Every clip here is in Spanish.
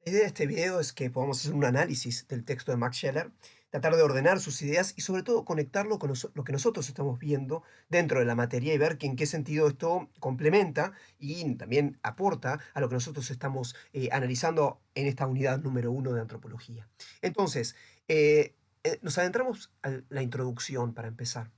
La idea de este video es que podamos hacer un análisis del texto de Max Scheler, tratar de ordenar sus ideas y sobre todo conectarlo con lo que nosotros estamos viendo dentro de la materia y ver que en qué sentido esto complementa y también aporta a lo que nosotros estamos analizando en esta unidad número uno de antropología. Entonces, nos adentramos a la introducción para empezar.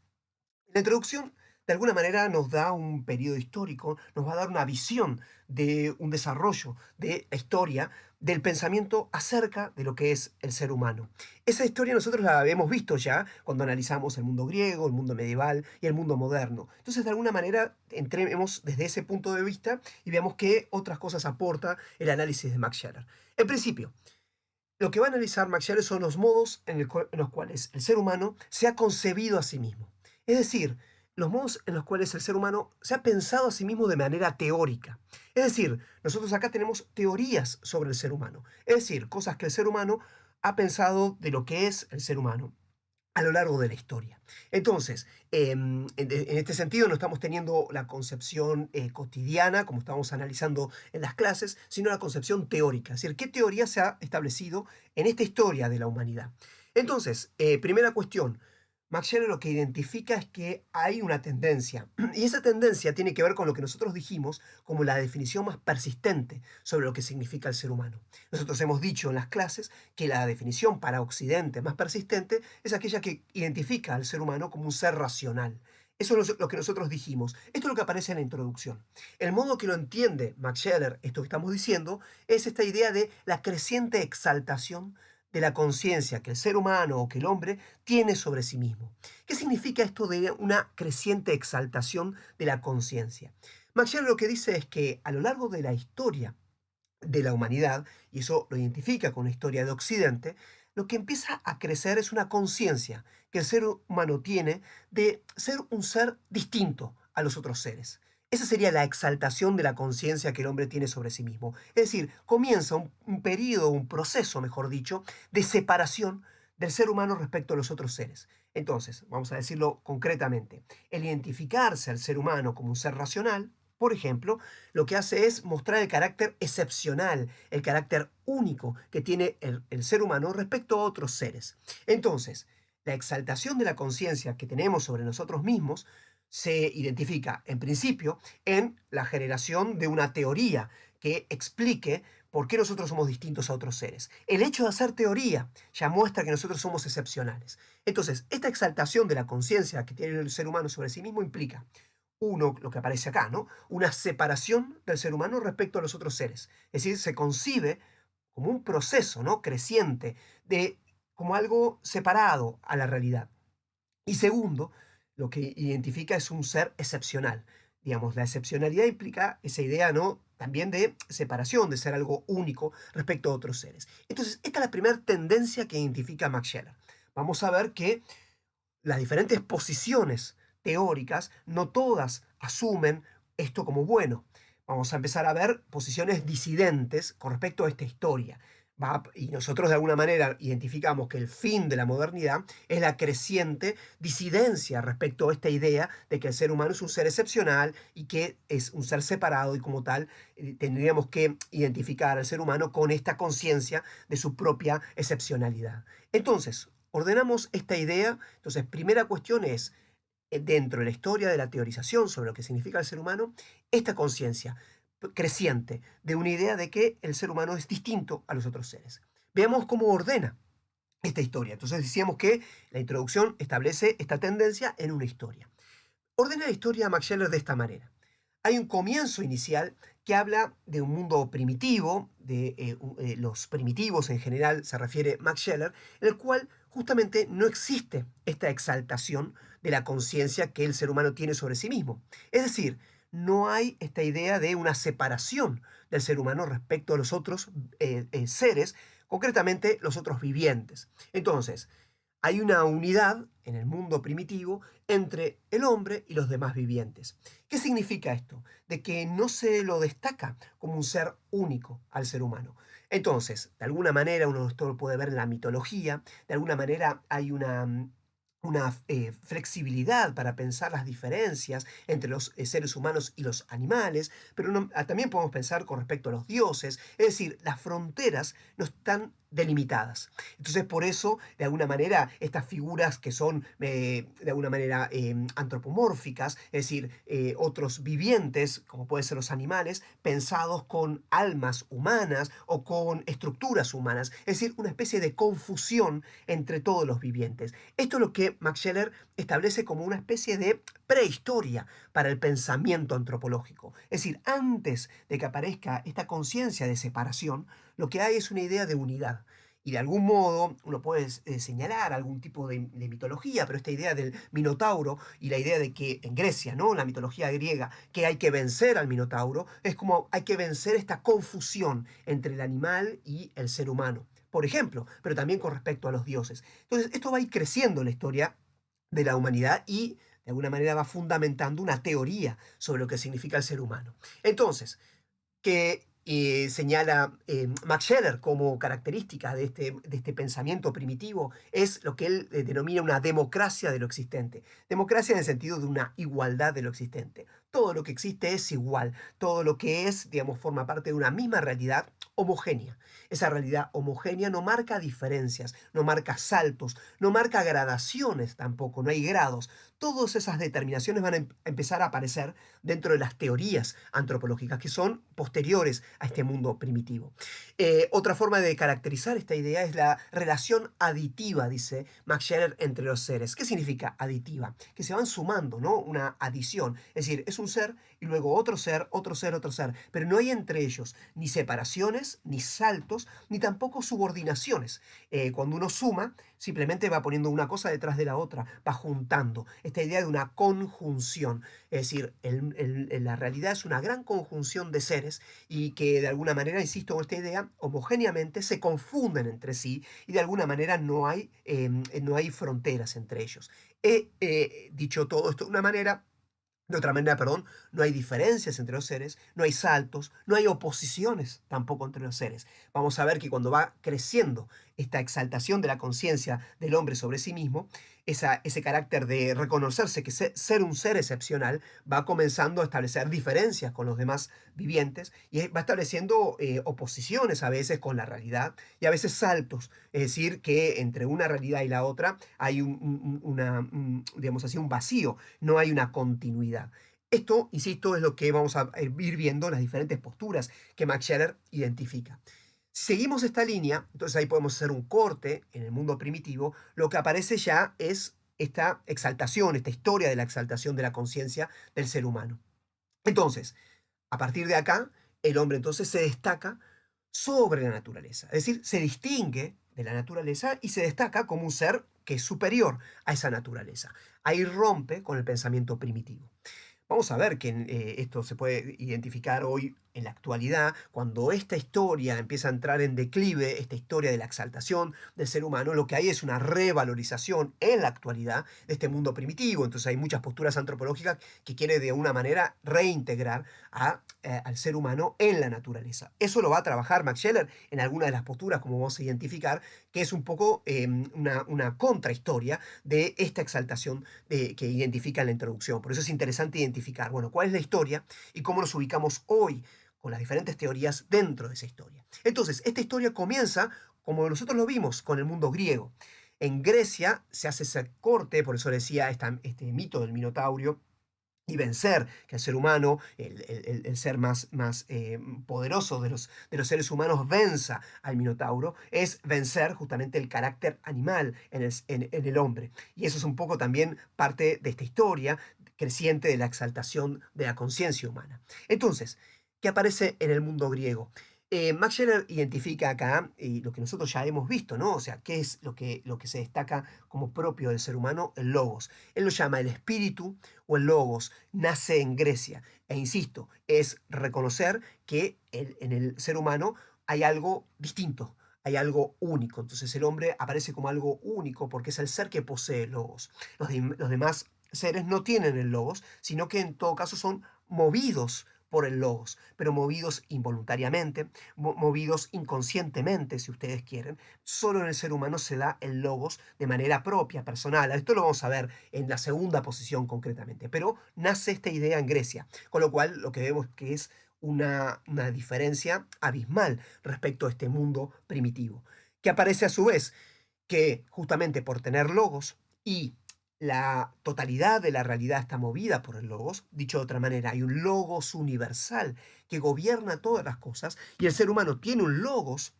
La introducción, de alguna manera, nos da un periodo histórico, nos va a dar una visión de un desarrollo de la historia, del pensamiento acerca de lo que es el ser humano. Esa historia nosotros la hemos visto ya cuando analizamos el mundo griego, el mundo medieval y el mundo moderno. Entonces, de alguna manera, entremos desde ese punto de vista y veamos qué otras cosas aporta el análisis de Max Scheler. En principio, lo que va a analizar Max Scheler son los modos en los cuales el ser humano se ha concebido a sí mismo. Es decir, los modos en los cuales el ser humano se ha pensado a sí mismo de manera teórica. Es decir, nosotros acá tenemos teorías sobre el ser humano. Es decir, cosas que el ser humano ha pensado de lo que es el ser humano a lo largo de la historia. Entonces, en este sentido no estamos teniendo la concepción cotidiana, como estamos analizando en las clases, sino la concepción teórica, es decir, qué teoría se ha establecido en esta historia de la humanidad. Entonces, primera cuestión, Max Scheler lo que identifica es que hay una tendencia, y esa tendencia tiene que ver con lo que nosotros dijimos como la definición más persistente sobre lo que significa el ser humano. Nosotros hemos dicho en las clases que la definición para Occidente más persistente es aquella que identifica al ser humano como un ser racional. Eso es lo que nosotros dijimos. Esto es lo que aparece en la introducción. El modo que lo entiende Max Scheler, esto que estamos diciendo, es esta idea de la creciente exaltación de la conciencia que el ser humano o que el hombre tiene sobre sí mismo. ¿Qué significa esto de una creciente exaltación de la conciencia? Max Scheler lo que dice es que a lo largo de la historia de la humanidad, y eso lo identifica con la historia de Occidente, lo que empieza a crecer es una conciencia que el ser humano tiene de ser un ser distinto a los otros seres. Esa sería la exaltación de la conciencia que el hombre tiene sobre sí mismo. Es decir, comienza un periodo, un proceso, mejor dicho, de separación del ser humano respecto a los otros seres. Entonces, vamos a decirlo concretamente, el identificarse al ser humano como un ser racional, por ejemplo, lo que hace es mostrar el carácter excepcional, el carácter único que tiene el ser humano respecto a otros seres. Entonces, la exaltación de la conciencia que tenemos sobre nosotros mismos se identifica, en principio, en la generación de una teoría que explique por qué nosotros somos distintos a otros seres. El hecho de hacer teoría ya muestra que nosotros somos excepcionales. Entonces, esta exaltación de la conciencia que tiene el ser humano sobre sí mismo implica uno, lo que aparece acá, ¿no? Una separación del ser humano respecto a los otros seres. Es decir, se concibe como un proceso, ¿no? Creciente, de, como algo separado a la realidad. Y segundo, lo que identifica es un ser excepcional. Digamos, la excepcionalidad implica esa idea, ¿no? También de separación, de ser algo único respecto a otros seres. Entonces, esta es la primera tendencia que identifica Max Scheler. Vamos a ver que las diferentes posiciones teóricas, no todas asumen esto como bueno. Vamos a empezar a ver posiciones disidentes con respecto a esta historia. Y nosotros de alguna manera identificamos que el fin de la modernidad es la creciente disidencia respecto a esta idea de que el ser humano es un ser excepcional y que es un ser separado y como tal tendríamos que identificar al ser humano con esta conciencia de su propia excepcionalidad. Entonces, ordenamos esta idea. Entonces, primera cuestión es, dentro de la historia de la teorización sobre lo que significa el ser humano, esta conciencia creciente de una idea de que el ser humano es distinto a los otros seres. Veamos cómo ordena esta historia. Entonces decíamos que la introducción establece esta tendencia en una historia. Ordena la historia Max Scheler de esta manera. Hay un comienzo inicial que habla de un mundo primitivo, de los primitivos en general se refiere Max Scheler, en el cual justamente no existe esta exaltación de la conciencia que el ser humano tiene sobre sí mismo. Es decir, no hay esta idea de una separación del ser humano respecto a los otros seres, concretamente los otros vivientes. Entonces, hay una unidad en el mundo primitivo entre el hombre y los demás vivientes. ¿Qué significa esto? De que no se lo destaca como un ser único al ser humano. Entonces, de alguna manera, uno esto lo puede ver en la mitología, de alguna manera hay una flexibilidad para pensar las diferencias entre los seres humanos y los animales, pero también podemos pensar con respecto a los dioses, es decir, las fronteras no están delimitadas. Entonces, por eso, de alguna manera, estas figuras que son de alguna manera antropomórficas, es decir, otros vivientes, como pueden ser los animales, pensados con almas humanas o con estructuras humanas, es decir, una especie de confusión entre todos los vivientes. Esto es lo que Max Scheler establece como una especie de prehistoria para el pensamiento antropológico. Es decir, antes de que aparezca esta conciencia de separación, lo que hay es una idea de unidad. Y de algún modo uno puede señalar algún tipo de mitología, pero esta idea del Minotauro y la idea de que en Grecia, ¿no? La mitología griega, que hay que vencer al Minotauro, es como hay que vencer esta confusión entre el animal y el ser humano, por ejemplo, pero también con respecto a los dioses. Entonces, esto va a ir creciendo en la historia de la humanidad y de alguna manera va fundamentando una teoría sobre lo que significa el ser humano. Entonces, que señala Max Scheler como característica de este pensamiento primitivo es lo que él denomina una democracia de lo existente. Democracia en el sentido de una igualdad de lo existente. Todo lo que existe es igual, todo lo que es, digamos, forma parte de una misma realidad homogénea. Esa realidad homogénea no marca diferencias, no marca saltos, no marca gradaciones tampoco, no hay grados. Todas esas determinaciones van a empezar a aparecer dentro de las teorías antropológicas que son posteriores a este mundo primitivo. Otra forma de caracterizar esta idea es la relación aditiva, dice Max Scheler, entre los seres. ¿Qué significa aditiva? Que se van sumando, ¿no? Una adición. Es decir, es un ser y luego otro ser, otro ser, otro ser. Pero no hay entre ellos ni separaciones, ni saltos, ni tampoco subordinaciones. Cuando uno suma, simplemente va poniendo una cosa detrás de la otra, va juntando. Esta idea de una conjunción. Es decir, la realidad es una gran conjunción de seres y que de alguna manera, insisto en esta idea, homogéneamente se confunden entre sí y de alguna manera no hay fronteras entre ellos. He dicho todo esto de una manera. De otra manera, perdón, no hay diferencias entre los seres, no hay saltos, no hay oposiciones tampoco entre los seres. Vamos a ver que cuando va creciendo esta exaltación de la conciencia del hombre sobre sí mismo, ese carácter de reconocerse que ser un ser excepcional va comenzando a establecer diferencias con los demás vivientes y va estableciendo oposiciones a veces con la realidad y a veces saltos. Es decir, que entre una realidad y la otra hay digamos así, un vacío, no hay una continuidad. Esto, insisto, es lo que vamos a ir viendo en las diferentes posturas que Max Scheler identifica. Si seguimos esta línea, entonces ahí podemos hacer un corte en el mundo primitivo, lo que aparece ya es esta exaltación, esta historia de la exaltación de la conciencia del ser humano. Entonces, a partir de acá, el hombre entonces se destaca sobre la naturaleza, es decir, se distingue de la naturaleza y se destaca como un ser que es superior a esa naturaleza. Ahí rompe con el pensamiento primitivo. Vamos a ver que esto se puede identificar hoy en la actualidad, cuando esta historia empieza a entrar en declive, esta historia de la exaltación del ser humano, lo que hay es una revalorización en la actualidad de este mundo primitivo. Entonces hay muchas posturas antropológicas que quieren de una manera reintegrar al ser humano en la naturaleza. Eso lo va a trabajar Max Scheler en alguna de las posturas, como vamos a identificar, que es un poco una contrahistoria de esta exaltación que identifica en la introducción. Por eso es interesante identificar, bueno, cuál es la historia y cómo nos ubicamos hoy con las diferentes teorías dentro de esa historia. Entonces, esta historia comienza, como nosotros lo vimos, con el mundo griego. En Grecia se hace ese corte, por eso decía este mito del Minotauro, y vencer, que el ser humano, el ser más poderoso de los seres humanos, venza al Minotauro, es vencer justamente el carácter animal en el hombre. Y eso es un poco también parte de esta historia creciente de la exaltación de la conciencia humana. Entonces, ¿qué aparece en el mundo griego? Max Scheler identifica acá lo que nosotros ya hemos visto, ¿no? O sea, ¿qué es lo que se destaca como propio del ser humano? El logos. Él lo llama el espíritu o el logos, nace en Grecia. E insisto, es reconocer que en el ser humano hay algo distinto, hay algo único. Entonces el hombre aparece como algo único porque es el ser que posee el logos. Los demás seres no tienen el logos, sino que en todo caso son movidos por el logos, pero movidos involuntariamente, movidos inconscientemente, si ustedes quieren. Solo en el ser humano se da el logos de manera propia, personal. Esto lo vamos a ver en la segunda posición concretamente, pero nace esta idea en Grecia, con lo cual lo que vemos que es una diferencia abismal respecto a este mundo primitivo, que aparece a su vez que justamente por tener logos y la totalidad de la realidad está movida por el logos, dicho de otra manera, hay un logos universal que gobierna todas las cosas y el ser humano tiene un logos,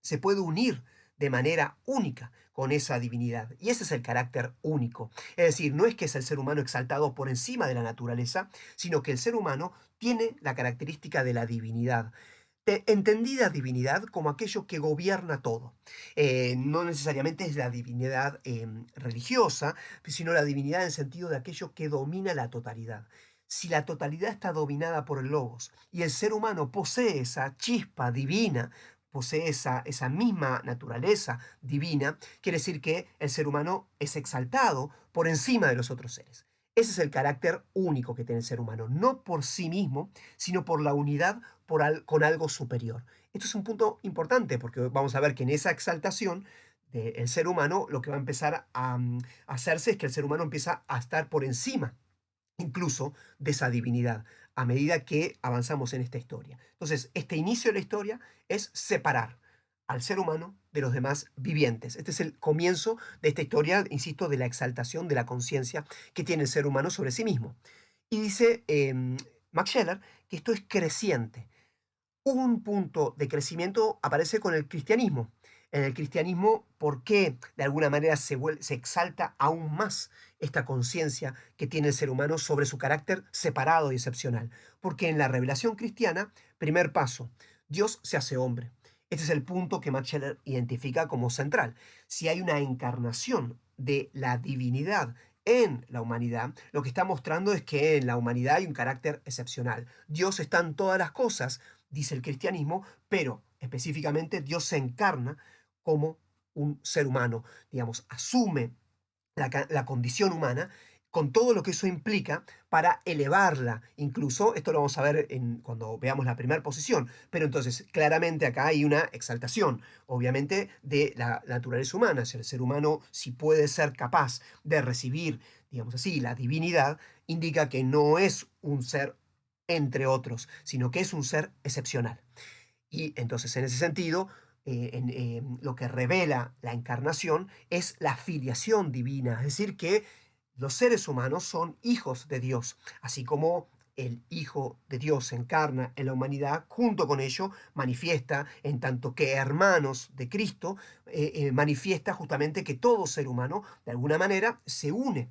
se puede unir de manera única con esa divinidad. Y ese es el carácter único. Es decir, no es que es el ser humano exaltado por encima de la naturaleza, sino que el ser humano tiene la característica de la divinidad. Entendida divinidad como aquello que gobierna todo. No necesariamente es la divinidad religiosa, sino la divinidad en el sentido de aquello que domina la totalidad. Si la totalidad está dominada por el logos y el ser humano posee esa chispa divina, posee esa misma naturaleza divina, quiere decir que el ser humano es exaltado por encima de los otros seres. Ese es el carácter único que tiene el ser humano, no por sí mismo, sino por la unidad con algo superior. Esto es un punto importante porque vamos a ver que en esa exaltación del ser humano lo que va a empezar a hacerse es que el ser humano empieza a estar por encima incluso de esa divinidad a medida que avanzamos en esta historia. Entonces, este inicio de la historia es separar al ser humano de los demás vivientes. Este es el comienzo de esta historia, insisto, de la exaltación de la conciencia que tiene el ser humano sobre sí mismo. Y dice Max Scheler que esto es creciente. Un punto de crecimiento aparece con el cristianismo. En el cristianismo, ¿por qué de alguna manera se exalta aún más esta conciencia que tiene el ser humano sobre su carácter separado y excepcional? Porque en la revelación cristiana, primer paso, Dios se hace hombre. Este es el punto que Max Scheler identifica como central. Si hay una encarnación de la divinidad en la humanidad, lo que está mostrando es que en la humanidad hay un carácter excepcional. Dios está en todas las cosas, dice el cristianismo, pero específicamente Dios se encarna como un ser humano, digamos, asume la condición humana con todo lo que eso implica para elevarla. Incluso, esto lo vamos a ver cuando veamos la primera posición, pero entonces claramente acá hay una exaltación, obviamente, de la naturaleza humana. O sea, el ser humano, si puede ser capaz de recibir, digamos así, la divinidad, indica que no es un ser entre otros, sino que es un ser excepcional. Y entonces, en ese sentido, lo que revela la encarnación es la filiación divina, es decir, que los seres humanos son hijos de Dios, así como el Hijo de Dios se encarna en la humanidad, junto con ello manifiesta, en tanto que hermanos de Cristo, manifiesta justamente que todo ser humano, de alguna manera, se une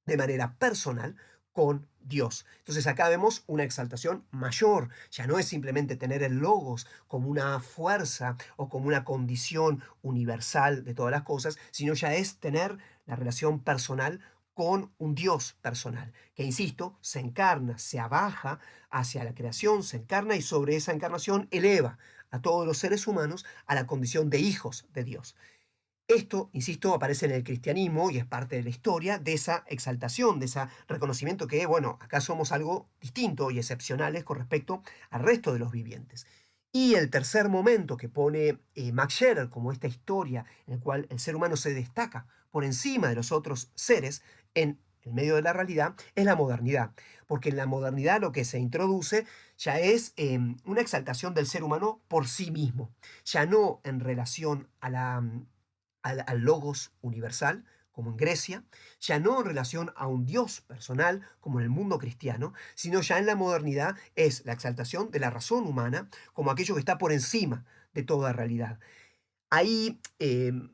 de manera personal con Dios. Entonces acá vemos una exaltación mayor. Ya no es simplemente tener el logos como una fuerza o como una condición universal de todas las cosas, sino ya es tener la relación personal con un Dios personal, que insisto, se encarna, se abaja hacia la creación, se encarna y sobre esa encarnación eleva a todos los seres humanos a la condición de hijos de Dios. Esto, insisto, aparece en el cristianismo y es parte de la historia de esa exaltación, de ese reconocimiento que, bueno, acá somos algo distinto y excepcionales con respecto al resto de los vivientes. Y el tercer momento que pone Max Scherer como esta historia en la cual el ser humano se destaca por encima de los otros seres en el medio de la realidad es la modernidad. Porque en la modernidad lo que se introduce ya es una exaltación del ser humano por sí mismo, ya no en relación a al logos universal, como en Grecia, ya no en relación a un Dios personal, como en el mundo cristiano, sino ya en la modernidad es la exaltación de la razón humana como aquello que está por encima de toda realidad. Ahí,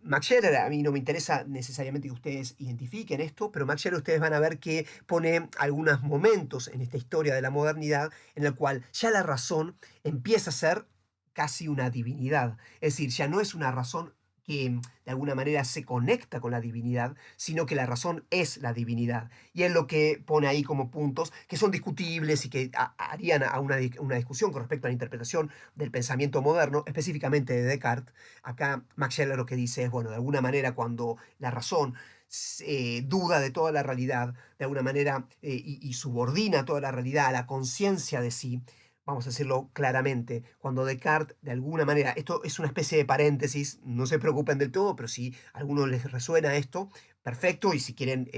Max Scherer, a mí no me interesa necesariamente que ustedes identifiquen esto, pero Max Scherer ustedes van a ver que pone algunos momentos en esta historia de la modernidad en la cual ya la razón empieza a ser casi una divinidad. Es decir, ya no es una razón que de alguna manera se conecta con la divinidad, sino que la razón es la divinidad. Y es lo que pone ahí como puntos que son discutibles y que harían a una discusión con respecto a la interpretación del pensamiento moderno, específicamente de Descartes. Acá Max Scheler lo que dice es, bueno, de alguna manera cuando la razón duda de toda la realidad, de alguna manera, y subordina toda la realidad a la conciencia de sí, vamos a decirlo claramente, cuando Descartes, de alguna manera, esto es una especie de paréntesis, no se preocupen del todo, pero si a alguno les resuena esto, perfecto, y si quieren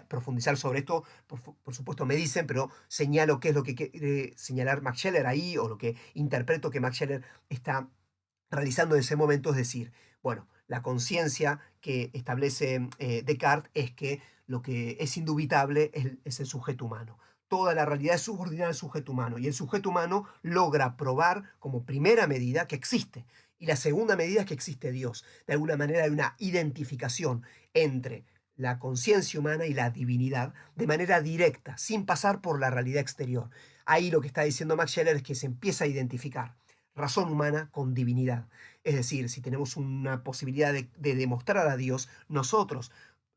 profundizar sobre esto, por supuesto me dicen, pero señalo qué es lo que quiere señalar Max Scheler ahí, o lo que interpreto que Max Scheler está realizando en ese momento, es decir, bueno, la conciencia que establece Descartes es que lo que es indubitable es el sujeto humano. Toda la realidad es subordinada al sujeto humano y el sujeto humano logra probar como primera medida que existe. Y la segunda medida es que existe Dios. De alguna manera hay una identificación entre la conciencia humana y la divinidad de manera directa, sin pasar por la realidad exterior. Ahí lo que está diciendo Max Scheler es que se empieza a identificar razón humana con divinidad. Es decir, si tenemos una posibilidad de demostrar a Dios, nosotros,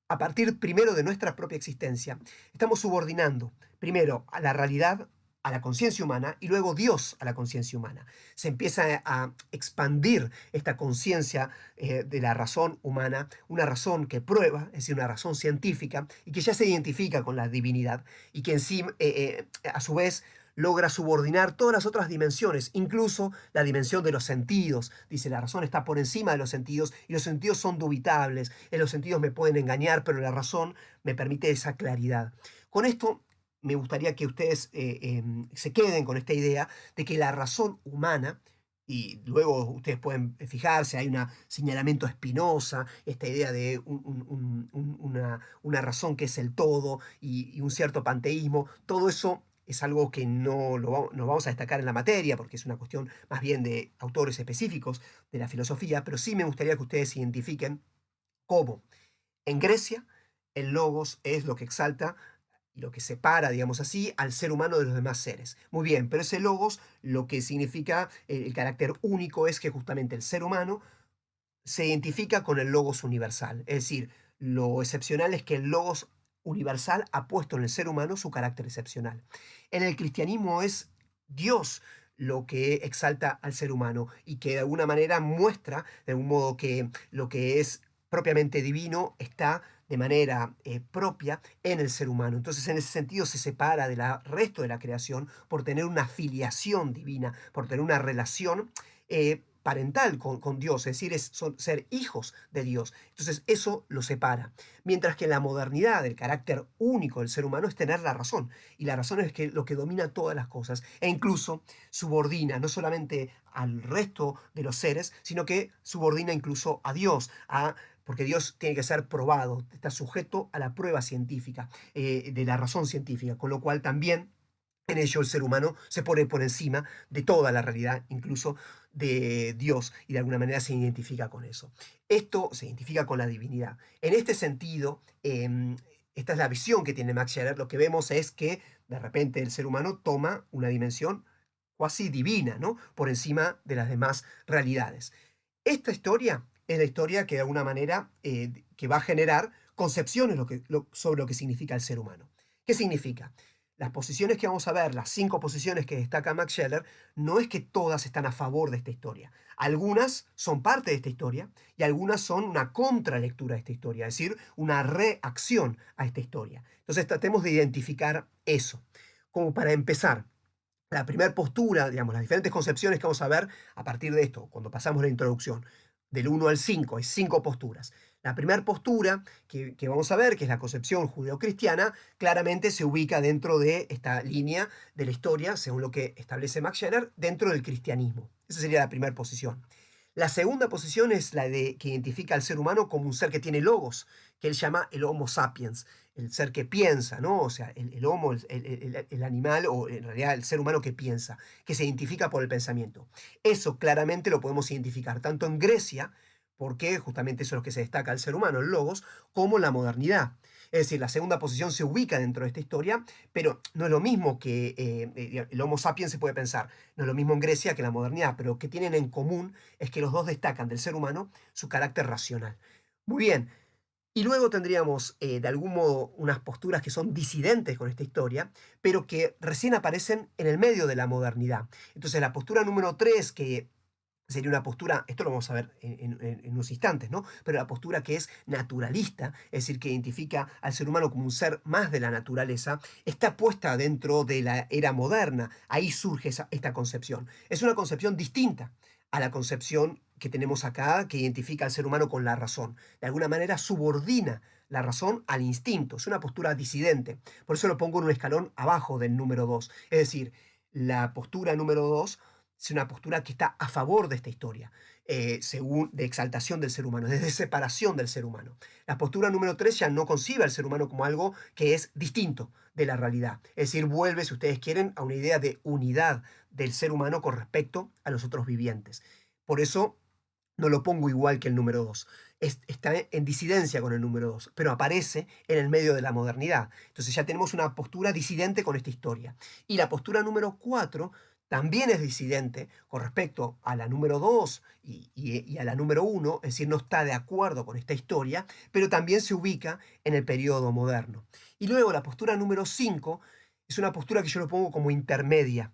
a partir primero de nuestra propia existencia, estamos subordinando primero a la realidad, a la conciencia humana y luego Dios a la conciencia humana. Se empieza a expandir esta conciencia de la razón humana, una razón que prueba, es decir, una razón científica y que ya se identifica con la divinidad y que en sí, a su vez, logra subordinar todas las otras dimensiones, incluso la dimensión de los sentidos. Dice, la razón está por encima de los sentidos y los sentidos son dubitables. En los sentidos me pueden engañar, pero la razón me permite esa claridad. Con esto me gustaría que ustedes se queden con esta idea de que la razón humana, y luego ustedes pueden fijarse, hay un señalamiento a Spinoza, esta idea de una razón que es el todo y un cierto panteísmo, todo eso es algo que no vamos a destacar en la materia, porque es una cuestión más bien de autores específicos de la filosofía, pero sí me gustaría que ustedes identifiquen cómo en Grecia el logos es lo que exalta y lo que separa, digamos así, al ser humano de los demás seres. Muy bien, pero ese logos lo que significa, el carácter único es que justamente el ser humano se identifica con el logos universal. Es decir, lo excepcional es que el logos universal ha puesto en el ser humano su carácter excepcional. En el cristianismo es Dios lo que exalta al ser humano y que de alguna manera muestra, de algún modo, que lo que es propiamente divino está de manera propia en el ser humano. Entonces, en ese sentido, se separa del resto de la creación por tener una filiación divina, por tener una relación parental con Dios, es decir, ser hijos de Dios. Entonces eso lo separa. Mientras que la modernidad, el carácter único del ser humano es tener la razón. Y la razón es que lo que domina todas las cosas e incluso subordina no solamente al resto de los seres, sino que subordina incluso a Dios, porque Dios tiene que ser probado, está sujeto a la prueba científica, de la razón científica, con lo cual también en ello el ser humano se pone por encima de toda la realidad, incluso de Dios, y de alguna manera se identifica con eso. Esto se identifica con la divinidad. En este sentido, esta es la visión que tiene Max Scherer. Lo que vemos es que de repente el ser humano toma una dimensión cuasi divina, ¿no? Por encima de las demás realidades. Esta historia es la historia que de alguna manera que va a generar concepciones sobre lo que significa el ser humano. ¿Qué significa? Las posiciones que vamos a ver, las 5 posiciones que destaca Max Scheler, no es que todas están a favor de esta historia. Algunas son parte de esta historia y algunas son una contralectura de esta historia, es decir, una reacción a esta historia. Entonces tratemos de identificar eso. Como para empezar, la primera postura, digamos, las diferentes concepciones que vamos a ver a partir de esto, cuando pasamos la introducción, del 1 al 5, hay 5 posturas. La primera postura que vamos a ver, que es la concepción judeocristiana, claramente se ubica dentro de esta línea de la historia, según lo que establece Max Scheler, dentro del cristianismo. Esa sería la primera posición. La segunda posición es la de que identifica al ser humano como un ser que tiene logos, que él llama el Homo sapiens, el ser que piensa, ¿no? O sea, el homo, el animal, o en realidad el ser humano que piensa, que se identifica por el pensamiento. Eso claramente lo podemos identificar tanto en Grecia, porque justamente eso es lo que se destaca al ser humano, el logos, como la modernidad. Es decir, la segunda posición se ubica dentro de esta historia, pero no es lo mismo que el Homo sapiens se puede pensar, no es lo mismo en Grecia que la modernidad, pero lo que tienen en común es que los dos destacan del ser humano su carácter racional. Muy bien, y luego tendríamos de algún modo unas posturas que son disidentes con esta historia, pero que recién aparecen en el medio de la modernidad. Entonces la postura número 3 que sería una postura, esto lo vamos a ver en unos instantes, ¿no? Pero la postura que es naturalista, es decir, que identifica al ser humano como un ser más de la naturaleza, está puesta dentro de la era moderna. Ahí surge esta concepción. Es una concepción distinta a la concepción que tenemos acá, que identifica al ser humano con la razón. De alguna manera subordina la razón al instinto. Es una postura disidente. Por eso lo pongo en un escalón abajo del número 2. Es decir, la postura número 2 es una postura que está a favor de esta historia, según de exaltación del ser humano, de separación del ser humano. La postura número 3 ya no concibe al ser humano como algo que es distinto de la realidad. Es decir, vuelve, si ustedes quieren, a una idea de unidad del ser humano con respecto a los otros vivientes. Por eso no lo pongo igual que el número 2. Está en disidencia con el número 2, pero aparece en el medio de la modernidad. Entonces ya tenemos una postura disidente con esta historia. Y la postura número 4 también es disidente con respecto a la número 2 y a la número 1, es decir, no está de acuerdo con esta historia, pero también se ubica en el periodo moderno. Y luego la postura número 5 es una postura que yo lo pongo como intermedia.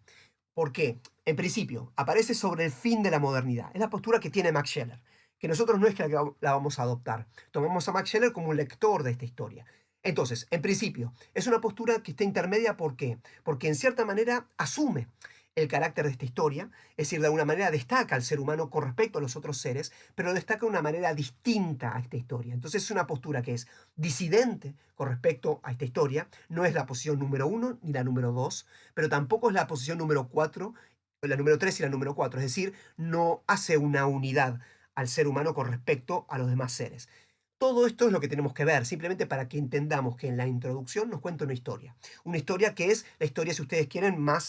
¿Por qué? En principio, aparece sobre el fin de la modernidad. Es la postura que tiene Max Scheler, que nosotros no es que la vamos a adoptar. Tomamos a Max Scheler como un lector de esta historia. Entonces, en principio, es una postura que está intermedia. ¿Por qué? Porque en cierta manera asume el carácter de esta historia, es decir, de alguna manera destaca al ser humano con respecto a los otros seres, pero destaca de una manera distinta a esta historia. Entonces es una postura que es disidente con respecto a esta historia, no es la posición número 1 ni la número 2, pero tampoco es la posición número 4, la número 3 y la número 4, es decir, no hace una unidad al ser humano con respecto a los demás seres. Todo esto es lo que tenemos que ver, simplemente para que entendamos que en la introducción nos cuenta una historia que es la historia, si ustedes quieren, la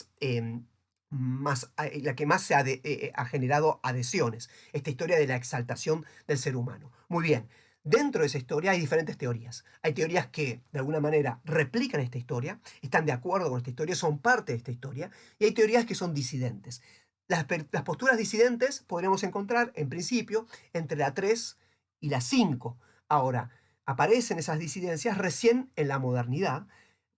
que más ha generado adhesiones, esta historia de la exaltación del ser humano. Muy bien, dentro de esa historia hay diferentes teorías. Hay teorías que de alguna manera replican esta historia, están de acuerdo con esta historia, son parte de esta historia, y hay teorías que son disidentes. Las posturas disidentes podríamos encontrar, en principio, entre la 3 y la 5. Ahora, aparecen esas disidencias recién en la modernidad,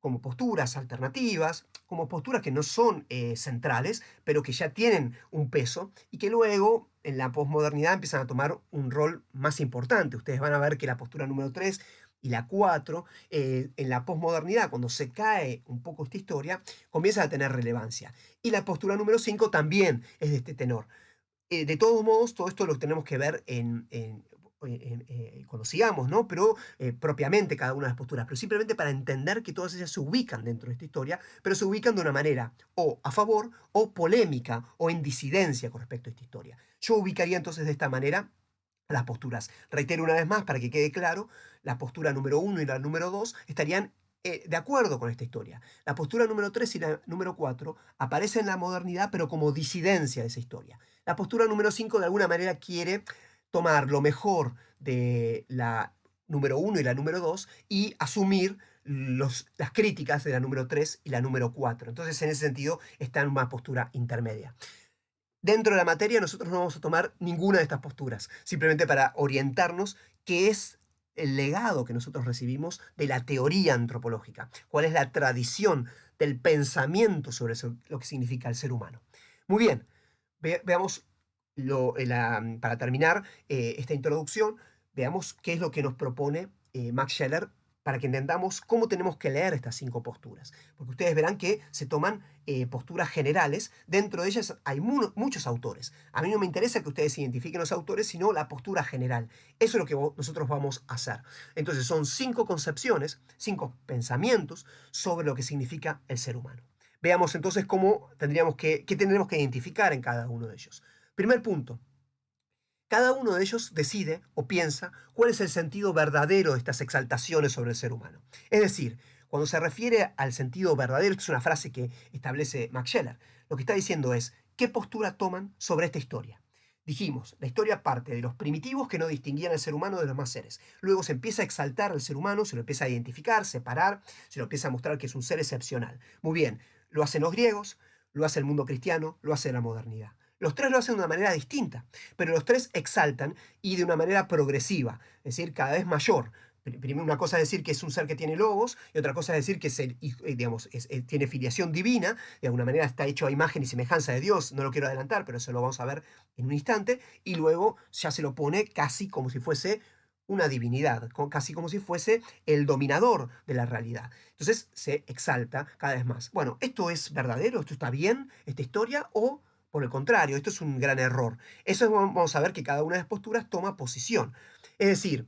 como posturas alternativas, como posturas que no son centrales, pero que ya tienen un peso y que luego en la posmodernidad empiezan a tomar un rol más importante. Ustedes van a ver que la postura número 3 y la 4, en la posmodernidad, cuando se cae un poco esta historia, comienza a tener relevancia. Y la postura número 5 también es de este tenor. De todos modos, todo esto lo tenemos que ver cuando sigamos, ¿no? Pero propiamente cada una de las posturas, pero simplemente para entender que todas ellas se ubican dentro de esta historia, pero se ubican de una manera o a favor o polémica o en disidencia con respecto a esta historia. Yo ubicaría entonces de esta manera las posturas. Reitero una vez más para que quede claro, la postura número 1 y la número 2 estarían de acuerdo con esta historia. La postura número 3 y la número 4 aparecen en la modernidad, pero como disidencia de esa historia. La postura número 5 de alguna manera quiere tomar lo mejor de la número 1 y la número 2 y asumir las críticas de la número 3 y la número 4. Entonces, en ese sentido, está en una postura intermedia. Dentro de la materia nosotros no vamos a tomar ninguna de estas posturas, simplemente para orientarnos qué es el legado que nosotros recibimos de la teoría antropológica, cuál es la tradición del pensamiento sobre lo que significa el ser humano. Muy bien, veamos, para terminar esta introducción, veamos qué es lo que nos propone Max Scheler para que entendamos cómo tenemos que leer estas 5 posturas. Porque ustedes verán que se toman posturas generales, dentro de ellas hay muchos autores. A mí no me interesa que ustedes identifiquen los autores, sino la postura general. Eso es lo que nosotros vamos a hacer. Entonces son 5 concepciones, 5 pensamientos sobre lo que significa el ser humano. Veamos entonces qué tendremos que identificar en cada uno de ellos. Primer punto, cada uno de ellos decide o piensa cuál es el sentido verdadero de estas exaltaciones sobre el ser humano. Es decir, cuando se refiere al sentido verdadero, esta es una frase que establece Max Scheler, lo que está diciendo es qué postura toman sobre esta historia. Dijimos, la historia parte de los primitivos que no distinguían al ser humano de los demás seres. Luego se empieza a exaltar al ser humano, se lo empieza a identificar, separar, se lo empieza a mostrar que es un ser excepcional. Muy bien, lo hacen los griegos, lo hace el mundo cristiano, lo hace la modernidad. Los tres lo hacen de una manera distinta, pero los tres exaltan y de una manera progresiva, es decir, cada vez mayor. Primero, una cosa es decir que es un ser que tiene lobos, y otra cosa es decir que es digamos, tiene filiación divina, de alguna manera está hecho a imagen y semejanza de Dios, no lo quiero adelantar, pero eso lo vamos a ver en un instante, y luego ya se lo pone casi como si fuese una divinidad, casi como si fuese el dominador de la realidad. Entonces se exalta cada vez más. Bueno, ¿esto es verdadero? ¿Esto está bien? ¿Esta historia? ¿O por el contrario, esto es un gran error? Eso vamos a ver que cada una de las posturas toma posición. Es decir,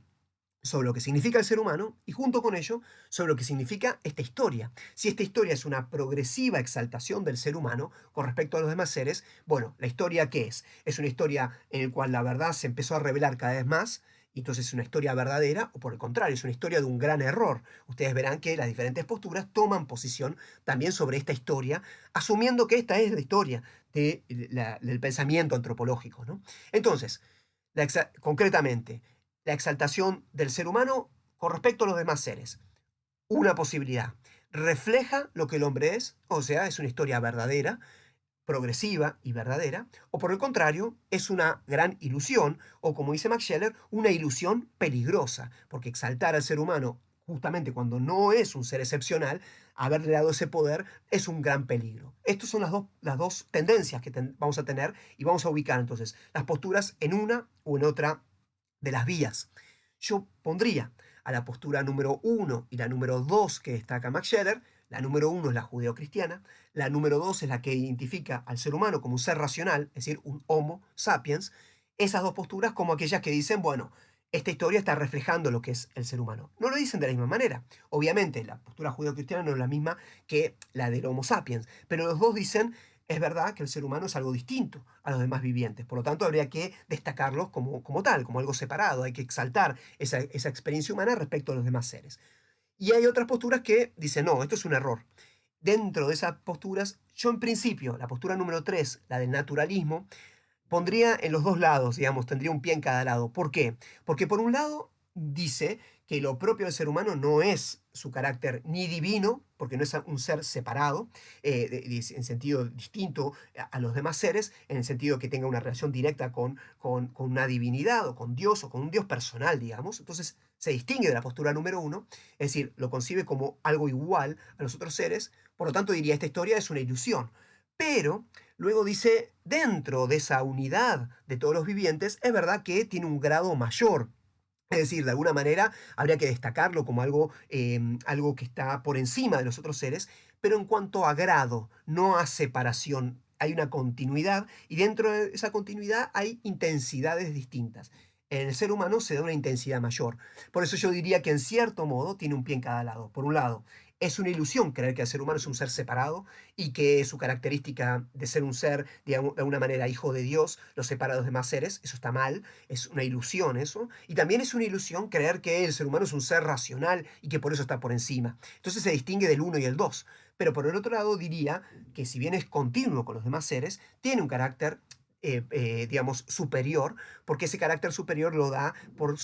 sobre lo que significa el ser humano y junto con ello sobre lo que significa esta historia. Si esta historia es una progresiva exaltación del ser humano con respecto a los demás seres, bueno, ¿la historia qué es? Es una historia en la cual la verdad se empezó a revelar cada vez más, y entonces es una historia verdadera, o por el contrario, es una historia de un gran error. Ustedes verán que las diferentes posturas toman posición también sobre esta historia, asumiendo que esta es la historia del pensamiento antropológico, ¿no? Entonces, concretamente, la exaltación del ser humano con respecto a los demás seres. Una posibilidad. Refleja lo que el hombre es, o sea, es una historia verdadera, progresiva y verdadera, o por el contrario, es una gran ilusión, o como dice Max Scheler, una ilusión peligrosa, porque exaltar al ser humano justamente cuando no es un ser excepcional, haberle dado ese poder es un gran peligro. Estas son las dos tendencias que vamos a tener y vamos a ubicar entonces las posturas en una o en otra de las vías. Yo pondría a la postura número 1 y la número 2 que destaca Max Scheler. La número 1 es la judeocristiana, la número 2 es la que identifica al ser humano como un ser racional, es decir, un Homo sapiens. Esas dos posturas como aquellas que dicen, bueno, esta historia está reflejando lo que es el ser humano. No lo dicen de la misma manera. Obviamente, la postura judeocristiana no es la misma que la del Homo sapiens, pero los dos dicen, es verdad que el ser humano es algo distinto a los demás vivientes. Por lo tanto, habría que destacarlos como tal, como algo separado. Hay que exaltar esa experiencia humana respecto a los demás seres. Y hay otras posturas que dicen, no, esto es un error. Dentro de esas posturas, yo en principio, la postura número 3, la del naturalismo, pondría en los dos lados, digamos, tendría un pie en cada lado. ¿Por qué? Porque por un lado dice que lo propio del ser humano no es su carácter ni divino, porque no es un ser separado, en sentido distinto a los demás seres, en el sentido que tenga una relación directa con una divinidad o con Dios o con un Dios personal, digamos. Entonces se distingue de la postura número 1, es decir, lo concibe como algo igual a los otros seres, por lo tanto diría, esta historia es una ilusión. Pero luego dice, dentro de esa unidad de todos los vivientes, es verdad que tiene un grado mayor. Es decir, de alguna manera habría que destacarlo como algo que está por encima de los otros seres, pero en cuanto a grado, no a separación. Hay una continuidad y dentro de esa continuidad hay intensidades distintas. En el ser humano se da una intensidad mayor. Por eso yo diría que en cierto modo tiene un pie en cada lado. Por un lado, es una ilusión creer que el ser humano es un ser separado y que su característica de ser un ser, digamos, de alguna manera hijo de Dios, lo separa de los demás seres. Eso está mal, es una ilusión eso. Y también es una ilusión creer que el ser humano es un ser racional y que por eso está por encima. Entonces se distingue del uno y el dos. Pero por el otro lado diría que si bien es continuo con los demás seres, tiene un carácter, digamos, superior, porque ese carácter superior lo da por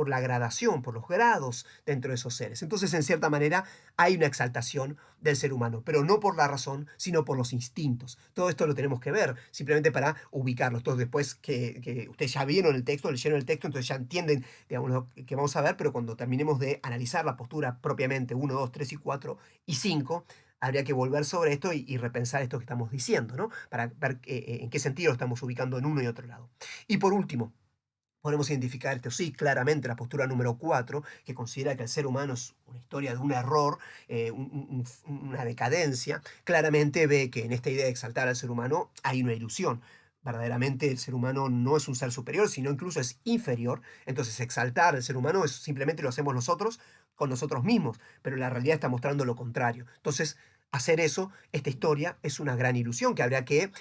la gradación, por los grados dentro de esos seres. Entonces, en cierta manera, hay una exaltación del ser humano, pero no por la razón, sino por los instintos. Todo esto lo tenemos que ver, simplemente para ubicarlos. Todos después que ustedes ya vieron el texto, leyeron el texto, entonces ya entienden, digamos, lo que vamos a ver, pero cuando terminemos de analizar la postura propiamente, 1, 2, 3 y 4 y 5, habría que volver sobre esto y repensar esto que estamos diciendo, ¿no? Para ver en qué sentido lo estamos ubicando en uno y otro lado. Y por último, podemos identificar esto sí claramente la postura número 4, que considera que el ser humano es una historia de un error, una decadencia. Claramente ve que en esta idea de exaltar al ser humano hay una ilusión. Verdaderamente el ser humano no es un ser superior, sino incluso es inferior. Entonces exaltar al ser humano es, simplemente lo hacemos nosotros con nosotros mismos, pero la realidad está mostrando lo contrario. Entonces, hacer eso, esta historia, es una gran ilusión que habría que,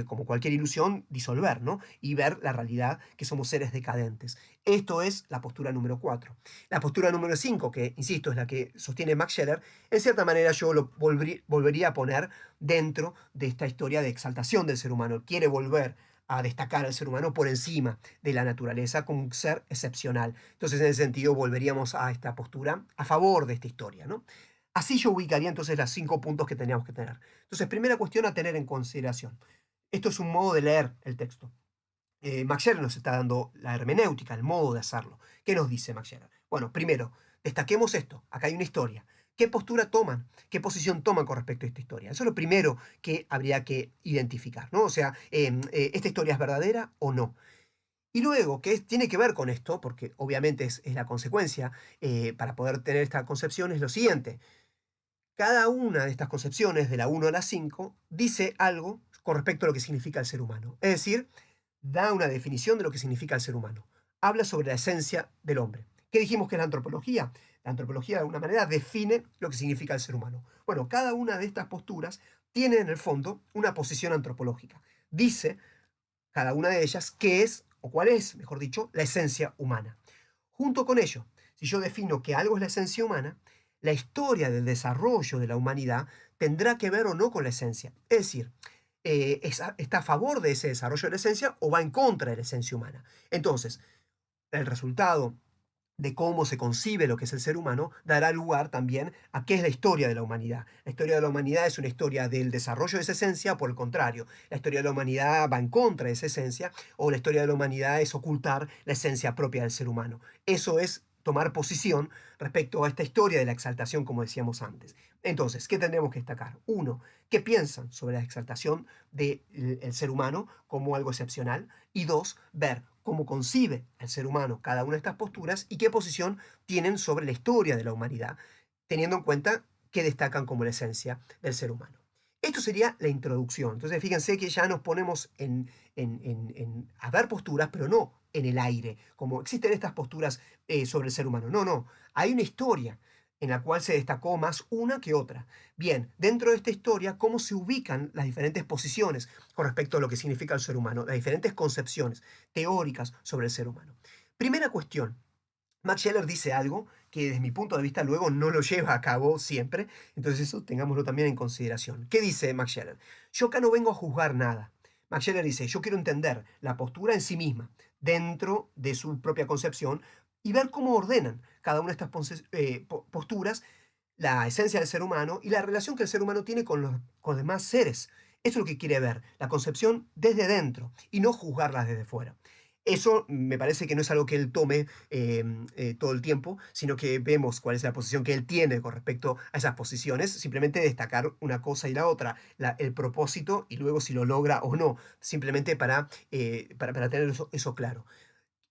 como cualquier ilusión, disolver, ¿no? Y ver la realidad, que somos seres decadentes. Esto es la postura número 4. La postura número 5, que, insisto, es la que sostiene Max Scheler, en cierta manera yo lo volvería a poner dentro de esta historia de exaltación del ser humano. Quiere volver a destacar al ser humano por encima de la naturaleza como un ser excepcional. Entonces, en ese sentido, volveríamos a esta postura a favor de esta historia, ¿no? Así yo ubicaría entonces los 5 puntos que teníamos que tener. Entonces, primera cuestión a tener en consideración. Esto es un modo de leer el texto. Max Scheler nos está dando la hermenéutica, el modo de hacerlo. ¿Qué nos dice Max Scheler? Bueno, primero, destaquemos esto. Acá hay una historia. ¿Qué postura toman? ¿Qué posición toman con respecto a esta historia? Eso es lo primero que habría que identificar, ¿no? O sea, ¿esta historia es verdadera o no? Y luego, tiene que ver con esto, porque obviamente es la consecuencia, para poder tener esta concepción, es lo siguiente. Cada una de estas concepciones, de la 1 a la 5, dice algo con respecto a lo que significa el ser humano. Es decir, da una definición de lo que significa el ser humano. Habla sobre la esencia del hombre. ¿Qué dijimos que es la antropología? La antropología de alguna manera define lo que significa el ser humano. Bueno, cada una de estas posturas tiene en el fondo una posición antropológica. Dice cada una de ellas qué es, o cuál es, mejor dicho, la esencia humana. Junto con ello, si yo defino que algo es la esencia humana, la historia del desarrollo de la humanidad tendrá que ver o no con la esencia. Es decir, está a favor de ese desarrollo de la esencia o va en contra de la esencia humana. Entonces, el resultado de cómo se concibe lo que es el ser humano, dará lugar también a qué es la historia de la humanidad. La historia de la humanidad es una historia del desarrollo de esa esencia, o por el contrario, la historia de la humanidad va en contra de esa esencia, o la historia de la humanidad es ocultar la esencia propia del ser humano. Eso es tomar posición respecto a esta historia de la exaltación, como decíamos antes. Entonces, ¿qué tendremos que destacar? Uno, ¿qué piensan sobre la exaltación del ser humano como algo excepcional? Y dos, ver cómo concibe el ser humano cada una de estas posturas y qué posición tienen sobre la historia de la humanidad, teniendo en cuenta qué destacan como la esencia del ser humano. Esto sería la introducción. Entonces, fíjense que ya nos ponemos a ver posturas, pero no en el aire, como existen estas posturas sobre el ser humano. No, no. Hay una historia en la cual se destacó más una que otra. Bien, dentro de esta historia, ¿cómo se ubican las diferentes posiciones con respecto a lo que significa el ser humano? Las diferentes concepciones teóricas sobre el ser humano. Primera cuestión. Max Scheler dice algo que desde mi punto de vista luego no lo lleva a cabo siempre, entonces eso tengámoslo también en consideración. ¿Qué dice Max Scheler? Yo acá no vengo a juzgar nada. Max Scheler dice, yo quiero entender la postura en sí misma, dentro de su propia concepción, y ver cómo ordenan cada una de estas posturas la esencia del ser humano y la relación que el ser humano tiene con los demás seres. Eso es lo que quiere ver, la concepción desde dentro y no juzgarlas desde fuera. Eso me parece que no es algo que él tome todo el tiempo, sino que vemos cuál es la posición que él tiene con respecto a esas posiciones, simplemente destacar una cosa y la otra, el propósito y luego si lo logra o no, simplemente para tener eso claro.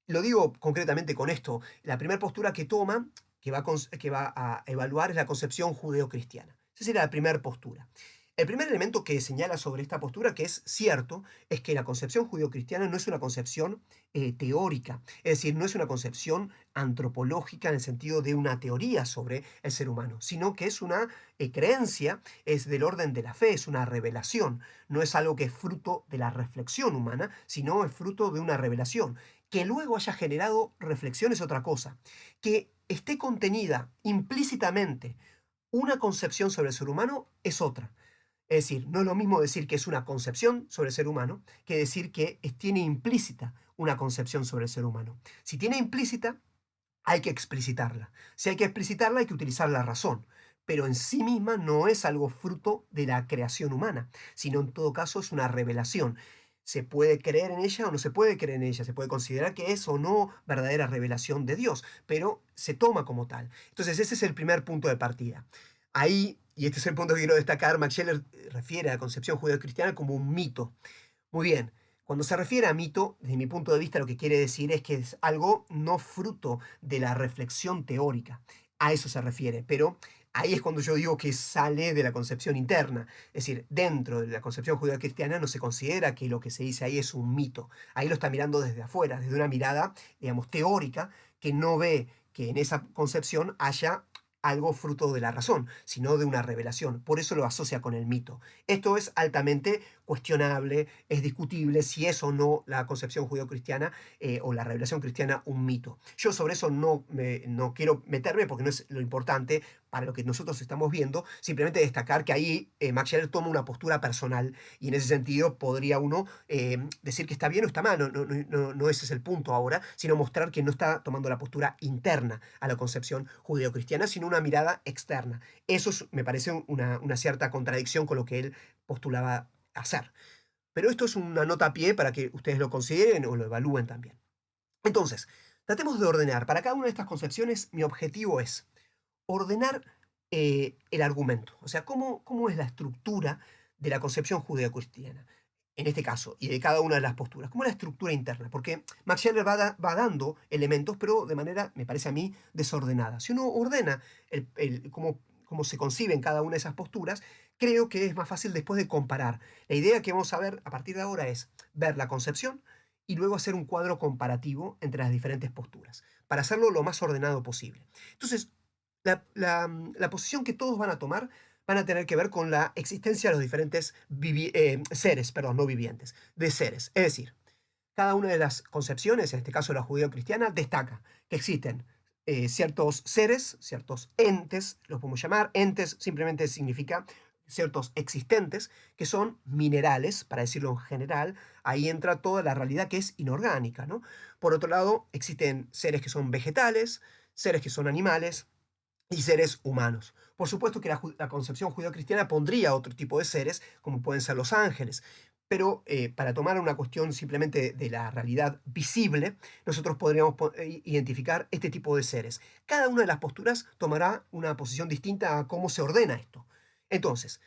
Lo digo concretamente con esto, la primera postura que toma, que va a evaluar, es la concepción judeocristiana. Esa sería la primera postura. El primer elemento que señala sobre esta postura, que es cierto, es que la concepción judeocristiana no es una concepción teórica, es decir, no es una concepción antropológica en el sentido de una teoría sobre el ser humano, sino que es una creencia, es del orden de la fe, es una revelación, no es algo que es fruto de la reflexión humana, sino es fruto de una revelación. Que luego haya generado reflexión es otra cosa. Que esté contenida implícitamente una concepción sobre el ser humano es otra. Es decir, no es lo mismo decir que es una concepción sobre el ser humano que decir que tiene implícita una concepción sobre el ser humano. Si tiene implícita, hay que explicitarla. Si hay que explicitarla, hay que utilizar la razón. Pero en sí misma no es algo fruto de la creación humana, sino en todo caso es una revelación. Se puede creer en ella o no se puede creer en ella, se puede considerar que es o no verdadera revelación de Dios, pero se toma como tal. Entonces ese es el primer punto de partida. Ahí, y este es el punto que quiero destacar, Max Scheler refiere a la concepción judeocristiana como un mito. Muy bien, cuando se refiere a mito, desde mi punto de vista lo que quiere decir es que es algo no fruto de la reflexión teórica. A eso se refiere, pero ahí es cuando yo digo que sale de la concepción interna. Es decir, dentro de la concepción judeo-cristiana no se considera que lo que se dice ahí es un mito. Ahí lo está mirando desde afuera, desde una mirada, digamos, teórica, que no ve que en esa concepción haya algo fruto de la razón, sino de una revelación. Por eso lo asocia con el mito. Esto es altamente cuestionable, es discutible si es o no la concepción judeocristiana o la revelación cristiana un mito. Yo sobre eso no quiero meterme porque no es lo importante para lo que nosotros estamos viendo, simplemente destacar que ahí Max Scheler toma una postura personal y en ese sentido podría uno decir que está bien o está mal, no ese es el punto ahora, sino mostrar que no está tomando la postura interna a la concepción judeocristiana, sino una mirada externa. Eso me parece una cierta contradicción con lo que él postulaba hacer. Pero esto es una nota a pie para que ustedes lo consideren o lo evalúen también. Entonces, tratemos de ordenar. Para cada una de estas concepciones, mi objetivo es ordenar el argumento. O sea, cómo es la estructura de la concepción judeocristiana, en este caso, y de cada una de las posturas. ¿Cómo es la estructura interna? Porque Max Scheler va dando elementos, pero de manera, me parece a mí, desordenada. Si uno ordena cómo se conciben cada una de esas posturas, creo que es más fácil después de comparar. La idea que vamos a ver a partir de ahora es ver la concepción y luego hacer un cuadro comparativo entre las diferentes posturas, para hacerlo lo más ordenado posible. Entonces, la posición que todos van a tomar van a tener que ver con la existencia de los diferentes seres, perdón, no vivientes, de seres. Es decir, cada una de las concepciones, en este caso la judío-cristiana, destaca que existen ciertos seres, ciertos entes, los podemos llamar, entes simplemente significa ciertos existentes, que son minerales, para decirlo en general, ahí entra toda la realidad que es inorgánica, ¿no? Por otro lado, existen seres que son vegetales, seres que son animales, y seres humanos. Por supuesto que la concepción judeocristiana pondría otro tipo de seres, como pueden ser los ángeles, pero para tomar una cuestión simplemente de la realidad visible, nosotros podríamos identificar este tipo de seres. Cada una de las posturas tomará una posición distinta a cómo se ordena esto. Entonces,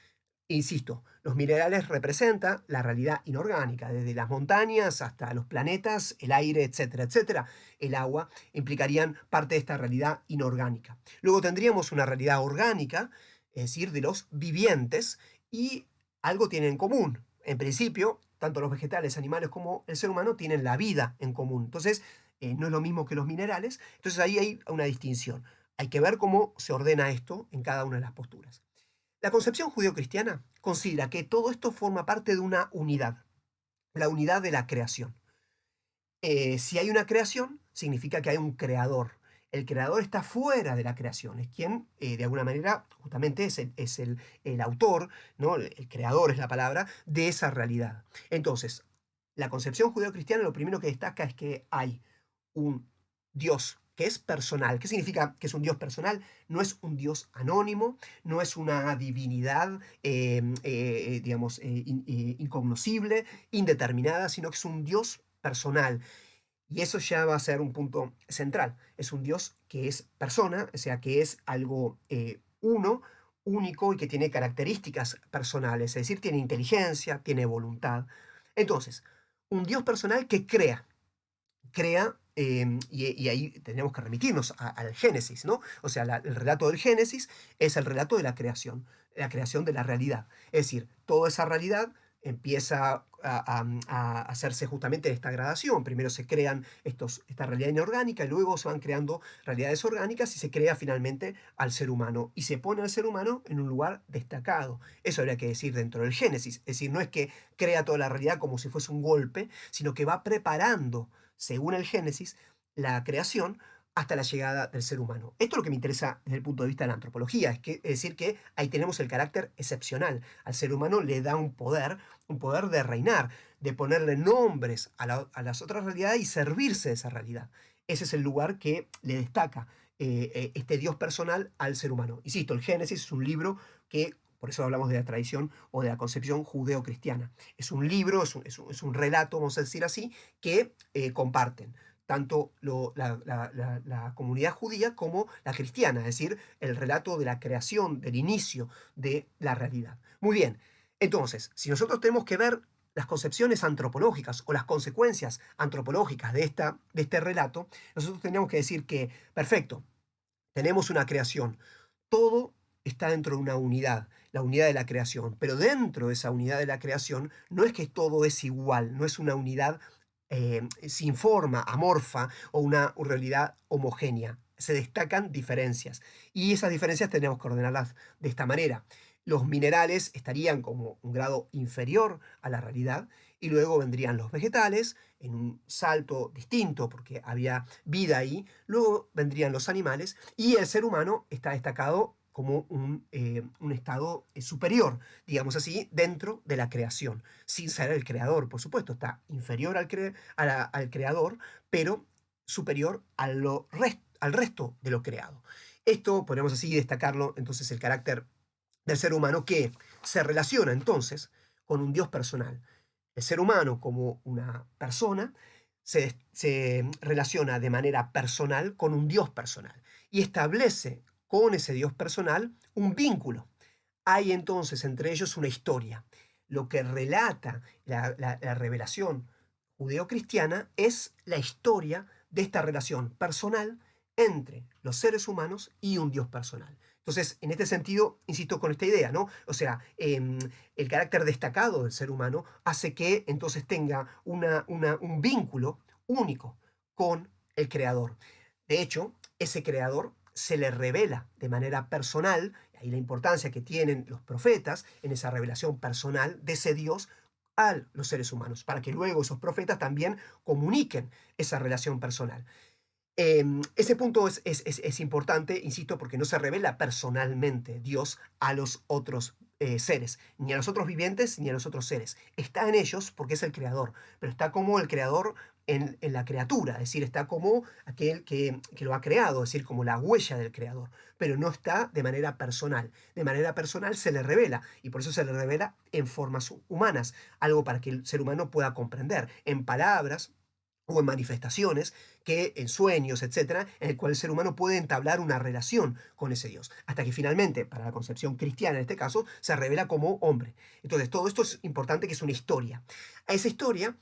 insisto, los minerales representan la realidad inorgánica, desde las montañas hasta los planetas, el aire, etcétera, etcétera. El agua implicarían parte de esta realidad inorgánica. Luego tendríamos una realidad orgánica, es decir, de los vivientes, y algo tienen en común. En principio, tanto los vegetales, animales como el ser humano tienen la vida en común. Entonces, no es lo mismo que los minerales. Entonces ahí hay una distinción. Hay que ver cómo se ordena esto en cada una de las posturas. La concepción judeocristiana considera que todo esto forma parte de una unidad, la unidad de la creación. Si hay una creación, significa que hay un creador. El creador está fuera de la creación, es quien, de alguna manera, justamente es el autor, ¿no? El creador es la palabra, de esa realidad. Entonces, la concepción judeocristiana lo primero que destaca es que hay un Dios que es personal. ¿Qué significa que es un Dios personal? No es un Dios anónimo, no es una divinidad, digamos, incognoscible, indeterminada, sino que es un Dios personal. Y eso ya va a ser un punto central. Es un Dios que es persona, o sea, que es algo uno, único y que tiene características personales, es decir, tiene inteligencia, tiene voluntad. Entonces, un Dios personal que crea, y ahí tenemos que remitirnos al Génesis, ¿no? O sea, el relato del Génesis es el relato de la creación de la realidad. Es decir, toda esa realidad empieza a hacerse justamente en esta gradación. Primero se crean esta realidad inorgánica y luego se van creando realidades orgánicas y se crea finalmente al ser humano. Y se pone al ser humano en un lugar destacado. Eso habría que decir dentro del Génesis. Es decir, no es que crea toda la realidad como si fuese un golpe, sino que va preparando, según el Génesis, la creación hasta la llegada del ser humano. Esto es lo que me interesa desde el punto de vista de la antropología, es decir, que ahí tenemos el carácter excepcional. Al ser humano le da un poder de reinar, de ponerle nombres a las otras realidades y servirse de esa realidad. Ese es el lugar que le destaca este Dios personal al ser humano. Insisto, el Génesis es un libro que, por eso hablamos de la tradición o de la concepción judeo-cristiana. Es un libro, es un relato, vamos a decir así, que comparten tanto la comunidad judía como la cristiana, es decir, el relato de la creación, del inicio de la realidad. Muy bien, entonces, si nosotros tenemos que ver las concepciones antropológicas o las consecuencias antropológicas de este relato, nosotros tenemos que decir que, perfecto, tenemos una creación, todo está dentro de una unidad, la unidad de la creación, pero dentro de esa unidad de la creación no es que todo es igual, no es una unidad sin forma, amorfa o una realidad homogénea. Se destacan diferencias y esas diferencias tenemos que ordenarlas de esta manera. Los minerales estarían como un grado inferior a la realidad y luego vendrían los vegetales en un salto distinto porque había vida ahí, luego vendrían los animales y el ser humano está destacado como un estado superior, digamos así, dentro de la creación, sin ser el creador, por supuesto, está inferior al creador, pero superior al resto de lo creado. Esto podemos así destacarlo, entonces, el carácter del ser humano que se relaciona entonces con un Dios personal. El ser humano como una persona se relaciona de manera personal con un Dios personal y establece con ese Dios personal un vínculo. Hay entonces entre ellos una historia. Lo que relata la revelación judeocristiana es la historia de esta relación personal entre los seres humanos y un Dios personal. Entonces, en este sentido, insisto con esta idea, ¿no? O sea, el carácter destacado del ser humano hace que entonces tenga un vínculo único con el Creador. De hecho, ese Creador se le revela de manera personal, y ahí la importancia que tienen los profetas en esa revelación personal de ese Dios a los seres humanos, para que luego esos profetas también comuniquen esa relación personal. Ese punto es importante, insisto, porque no se revela personalmente Dios a los otros seres, ni a los otros vivientes, ni a los otros seres. Está en ellos porque es el creador, pero está como el creador en la criatura, es decir, está como aquel que lo ha creado, es decir, como la huella del creador, pero no está de manera personal. De manera personal se le revela, y por eso se le revela en formas humanas, algo para que el ser humano pueda comprender, en palabras o en manifestaciones, que en sueños, etcétera, en el cual el ser humano puede entablar una relación con ese Dios, hasta que finalmente, para la concepción cristiana en este caso, se revela como hombre. Entonces, todo esto es importante, que es una historia. A esa historia,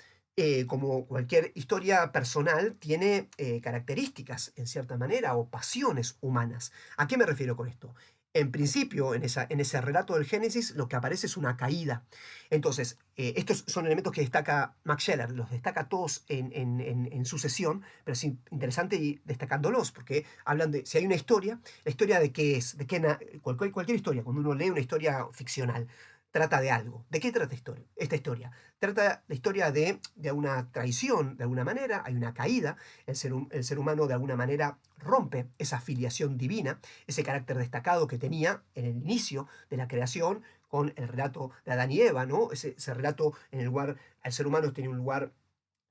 como cualquier historia personal, tiene características, en cierta manera, o pasiones humanas. ¿A qué me refiero con esto? En principio, en ese relato del Génesis, lo que aparece es una caída. Entonces, estos son elementos que destaca Max Scheler, los destaca todos en sucesión, pero es interesante ir destacándolos, porque hablan de, si hay una historia, la historia de qué es, cualquier historia, cuando uno lee una historia ficcional, trata de algo. ¿De qué trata esta historia? Trata la historia de una traición, de alguna manera, hay una caída, el ser humano de alguna manera rompe esa filiación divina, ese carácter destacado que tenía en el inicio de la creación, con el relato de Adán y Eva, ¿no? Ese relato en el cual el ser humano tiene un lugar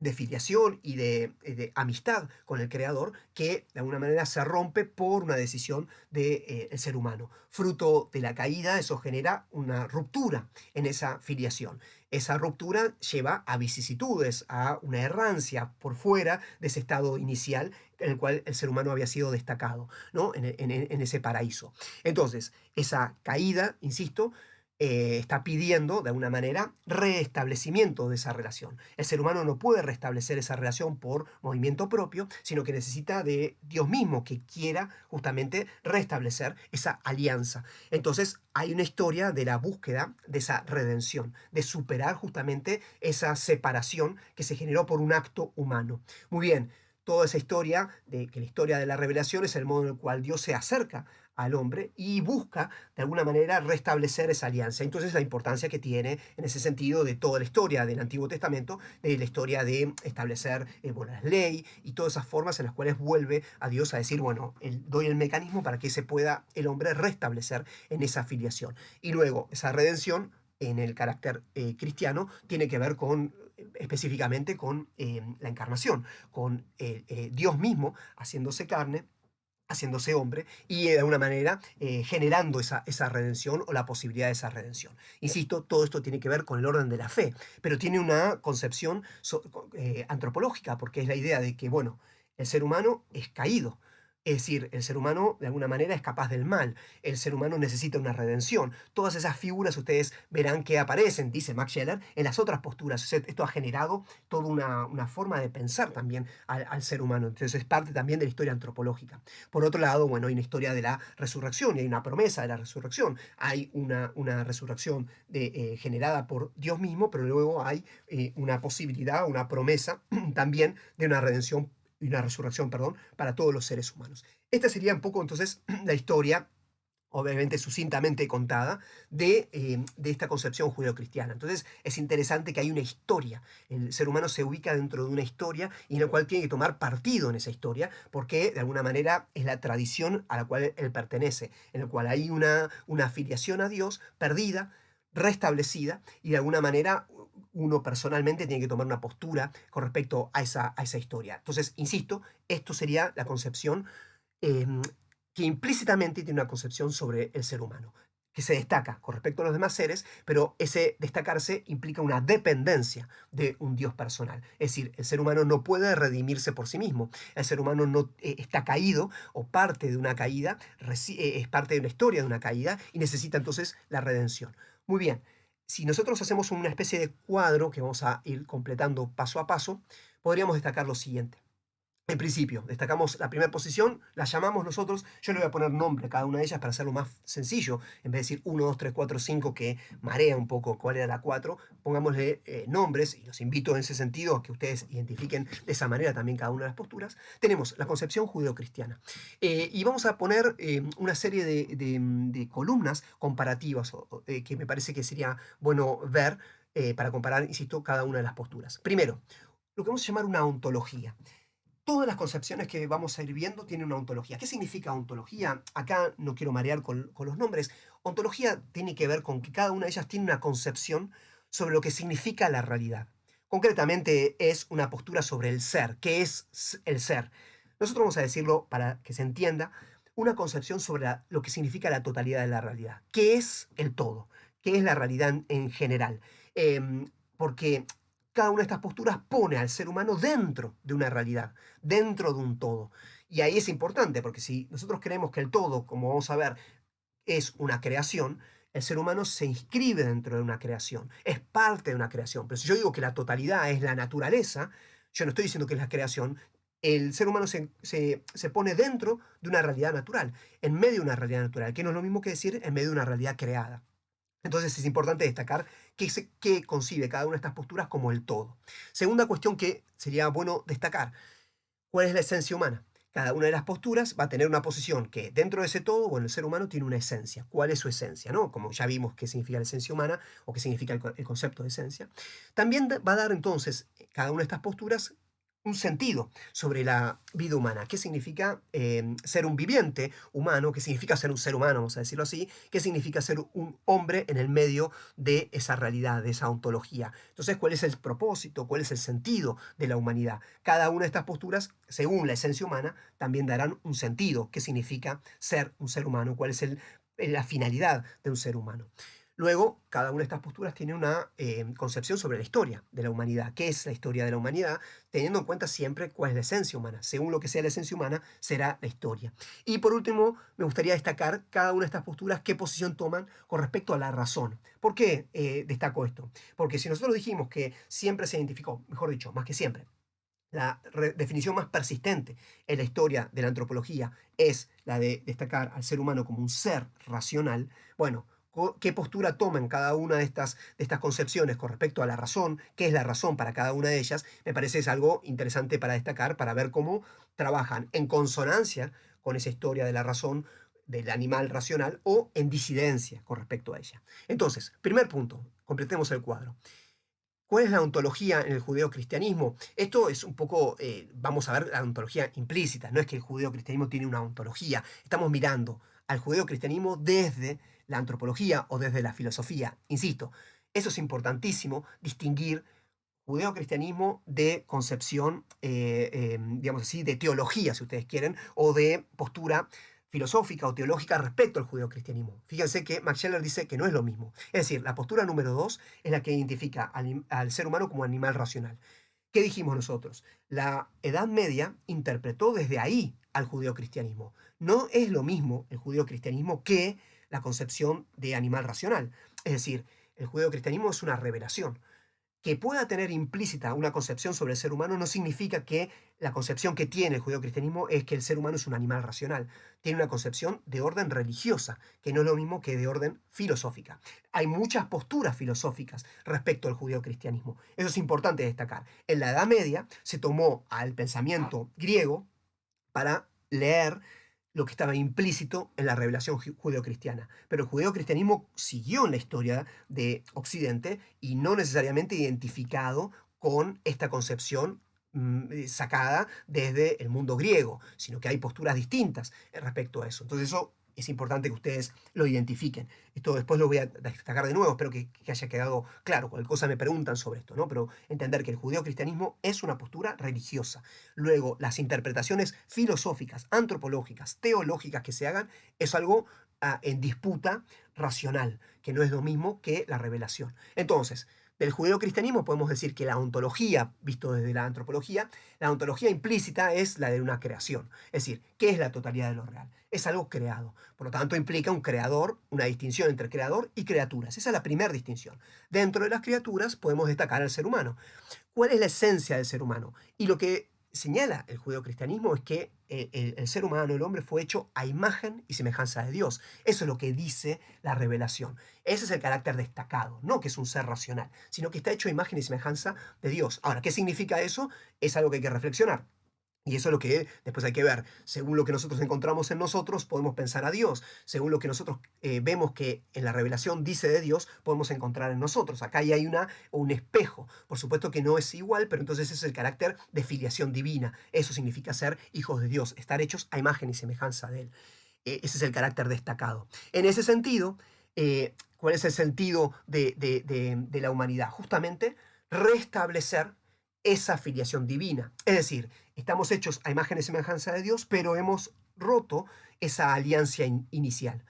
de filiación y de amistad con el Creador, que de alguna manera se rompe por una decisión del ser humano. Fruto de la caída, eso genera una ruptura en esa filiación. Esa ruptura lleva a vicisitudes, a una errancia por fuera de ese estado inicial en el cual el ser humano había sido destacado, ¿no? En ese paraíso. Entonces, esa caída, insisto, está pidiendo de alguna manera restablecimiento de esa relación. El ser humano no puede restablecer esa relación por movimiento propio, sino que necesita de Dios mismo que quiera justamente restablecer esa alianza. Entonces hay una historia de la búsqueda de esa redención, de superar justamente esa separación que se generó por un acto humano. Muy bien. Toda esa historia, de que la historia de la revelación es el modo en el cual Dios se acerca al hombre y busca de alguna manera restablecer esa alianza. Entonces la importancia que tiene en ese sentido de toda la historia del Antiguo Testamento, de la historia de establecer bueno, la ley y todas esas formas en las cuales vuelve a Dios a decir, bueno, doy el mecanismo para que se pueda el hombre restablecer en esa filiación. Y luego esa redención en el carácter cristiano tiene que ver con específicamente con la encarnación, con Dios mismo haciéndose carne, haciéndose hombre y de alguna manera generando esa redención o la posibilidad de esa redención. Insisto, todo esto tiene que ver con el orden de la fe, pero tiene una concepción antropológica, porque es la idea de que, bueno, el ser humano es caído. Es decir, el ser humano de alguna manera es capaz del mal, el ser humano necesita una redención. Todas esas figuras ustedes verán que aparecen, dice Max Scheler, en las otras posturas. O sea, esto ha generado toda una forma de pensar también al ser humano. Entonces es parte también de la historia antropológica. Por otro lado, bueno, hay una historia de la resurrección y hay una promesa de la resurrección. Hay una resurrección generada por Dios mismo, pero luego hay una posibilidad, una promesa también de una redención y una resurrección, perdón, para todos los seres humanos. Esta sería un poco entonces la historia obviamente sucintamente contada, de esta concepción judeocristiana. Entonces es interesante que hay una historia. El ser humano se ubica dentro de una historia y en la cual tiene que tomar partido en esa historia, porque de alguna manera es la tradición a la cual él pertenece, en la cual hay una afiliación a Dios perdida, restablecida, y de alguna manera uno personalmente tiene que tomar una postura con respecto a esa historia. Entonces, insisto, esto sería la concepción eh, que implícitamente tiene una concepción sobre el ser humano, que se destaca con respecto a los demás seres, pero ese destacarse implica una dependencia de un Dios personal. Es decir, el ser humano no puede redimirse por sí mismo. El ser humano no está caído o parte de una caída, es parte de una historia de una caída y necesita entonces la redención. Muy bien, si nosotros hacemos una especie de cuadro que vamos a ir completando paso a paso, podríamos destacar lo siguiente. En principio, destacamos la primera posición, la llamamos nosotros, yo le voy a poner nombre a cada una de ellas para hacerlo más sencillo, en vez de decir 1, 2, 3, 4, 5, que marea un poco cuál era la 4, pongámosle nombres, y los invito en ese sentido a que ustedes identifiquen de esa manera también cada una de las posturas. Tenemos la concepción judeocristiana, y vamos a poner una serie de columnas comparativas, que me parece que sería bueno ver para comparar, insisto, cada una de las posturas. Primero, lo que vamos a llamar una ontología. Todas las concepciones que vamos a ir viendo tienen una ontología. ¿Qué significa ontología? Acá no quiero marear con los nombres. Ontología tiene que ver con que cada una de ellas tiene una concepción sobre lo que significa la realidad. Concretamente es una postura sobre el ser. ¿Qué es el ser? Nosotros vamos a decirlo para que se entienda, una concepción sobre lo que significa la totalidad de la realidad. ¿Qué es el todo? ¿Qué es la realidad en general? Porque cada una de estas posturas pone al ser humano dentro de una realidad, dentro de un todo. Y ahí es importante, porque si nosotros creemos que el todo, como vamos a ver, es una creación, el ser humano se inscribe dentro de una creación, es parte de una creación. Pero si yo digo que la totalidad es la naturaleza, yo no estoy diciendo que es la creación, el ser humano se pone dentro de una realidad natural, en medio de una realidad natural, que no es lo mismo que decir en medio de una realidad creada. Entonces es importante destacar qué concibe cada una de estas posturas como el todo. Segunda cuestión que sería bueno destacar, ¿cuál es la esencia humana? Cada una de las posturas va a tener una posición que dentro de ese todo, bueno, el ser humano tiene una esencia. ¿Cuál es su esencia? ¿No? Como ya vimos qué significa la esencia humana o qué significa el concepto de esencia. También va a dar entonces cada una de estas posturas un sentido sobre la vida humana. ¿Qué significa ser un viviente humano? ¿Qué significa ser un ser humano, vamos a decirlo así? ¿Qué significa ser un hombre en el medio de esa realidad, de esa ontología? Entonces, ¿cuál es el propósito? ¿Cuál es el sentido de la humanidad? Cada una de estas posturas, según la esencia humana, también darán un sentido. ¿Qué significa ser un ser humano? ¿Cuál es la finalidad de un ser humano? Luego, cada una de estas posturas tiene una concepción sobre la historia de la humanidad. ¿Qué es la historia de la humanidad? Teniendo en cuenta siempre cuál es la esencia humana. Según lo que sea la esencia humana, será la historia. Y por último, me gustaría destacar cada una de estas posturas, qué posición toman con respecto a la razón. ¿Por qué destaco esto? Porque si nosotros dijimos que siempre se identificó, mejor dicho, más que siempre, la definición más persistente en la historia de la antropología es la de destacar al ser humano como un ser racional, bueno, qué postura toman cada una de estas concepciones con respecto a la razón, qué es la razón para cada una de ellas, me parece es algo interesante para destacar, para ver cómo trabajan en consonancia con esa historia de la razón del animal racional o en disidencia con respecto a ella. Entonces, primer punto, completemos el cuadro. ¿Cuál es la ontología en el judeocristianismo? Esto es un poco, vamos a ver la ontología implícita, no es que el judeocristianismo tiene una ontología, estamos mirando al judeocristianismo desde la antropología o desde la filosofía. Insisto, eso es importantísimo, distinguir judeocristianismo de concepción, digamos así, de teología, si ustedes quieren, o de postura filosófica o teológica respecto al judeocristianismo. Fíjense que Max Scheler dice que no es lo mismo. Es decir, la postura número 2 es la que identifica al ser humano como animal racional. ¿Qué dijimos nosotros? La Edad Media interpretó desde ahí al judeocristianismo. No es lo mismo el judeocristianismo que la concepción de animal racional. Es decir, el judeocristianismo es una revelación. Que pueda tener implícita una concepción sobre el ser humano no significa que la concepción que tiene el judeocristianismo es que el ser humano es un animal racional. Tiene una concepción de orden religiosa, que no es lo mismo que de orden filosófica. Hay muchas posturas filosóficas respecto al judeocristianismo. Eso es importante destacar. En la Edad Media se tomó al pensamiento griego para leer lo que estaba implícito en la revelación judeocristiana. Pero el judeocristianismo siguió en la historia de Occidente y no necesariamente identificado con esta concepción sacada desde el mundo griego, sino que hay posturas distintas respecto a eso. Entonces eso es importante que ustedes lo identifiquen. Esto después lo voy a destacar de nuevo, espero que haya quedado claro. Cualquier cosa me preguntan sobre esto, ¿no? Pero entender que el judeocristianismo es una postura religiosa. Luego, las interpretaciones filosóficas, antropológicas, teológicas que se hagan es algo en disputa racional, que no es lo mismo que la revelación. Entonces, del judeocristianismo podemos decir que la ontología, visto desde la antropología, la ontología implícita es la de una creación. Es decir, ¿qué es la totalidad de lo real? Es algo creado. Por lo tanto, implica un creador, una distinción entre creador y criaturas. Esa es la primera distinción. Dentro de las criaturas podemos destacar al ser humano. ¿Cuál es la esencia del ser humano? Y lo que señala el judeocristianismo es que el ser humano, el hombre, fue hecho a imagen y semejanza de Dios. Eso es lo que dice la revelación. Ese es el carácter destacado, no que es un ser racional, sino que está hecho a imagen y semejanza de Dios. Ahora, ¿qué significa eso? Es algo que hay que reflexionar. Y eso es lo que después hay que ver. Según lo que nosotros encontramos en nosotros, podemos pensar a Dios. Según lo que nosotros vemos que en la revelación dice de Dios, podemos encontrar en nosotros. Acá ya hay un espejo. Por supuesto que no es igual, pero entonces ese es el carácter de filiación divina. Eso significa ser hijos de Dios, estar hechos a imagen y semejanza de Él. Ese es el carácter destacado. En ese sentido, ¿cuál es el sentido de la humanidad? Justamente restablecer esa filiación divina. Es decir, estamos hechos a imagen y semejanza de Dios, pero hemos roto esa alianza inicial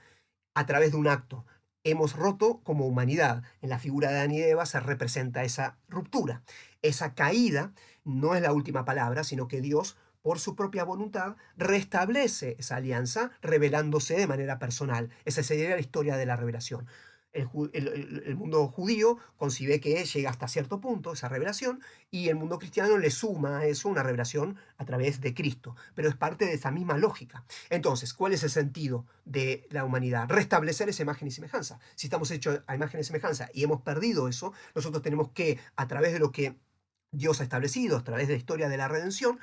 a través de un acto. Hemos roto como humanidad. En la figura de Adán y Eva se representa esa ruptura. Esa caída no es la última palabra, sino que Dios, por su propia voluntad, restablece esa alianza, revelándose de manera personal. Esa sería la historia de la revelación. El mundo judío concibe que llega hasta cierto punto esa revelación y el mundo cristiano le suma a eso una revelación a través de Cristo, pero es parte de esa misma lógica. Entonces, ¿cuál es el sentido de la humanidad? Restablecer esa imagen y semejanza. Si estamos hechos a imagen y semejanza y hemos perdido eso, nosotros tenemos que, a través de lo que Dios ha establecido, a través de la historia de la redención,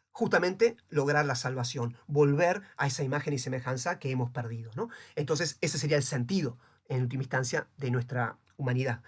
justamente lograr la salvación, volver a esa imagen y semejanza que hemos perdido, ¿no? Entonces, ese sería el sentido, en última instancia, de nuestra humanidad.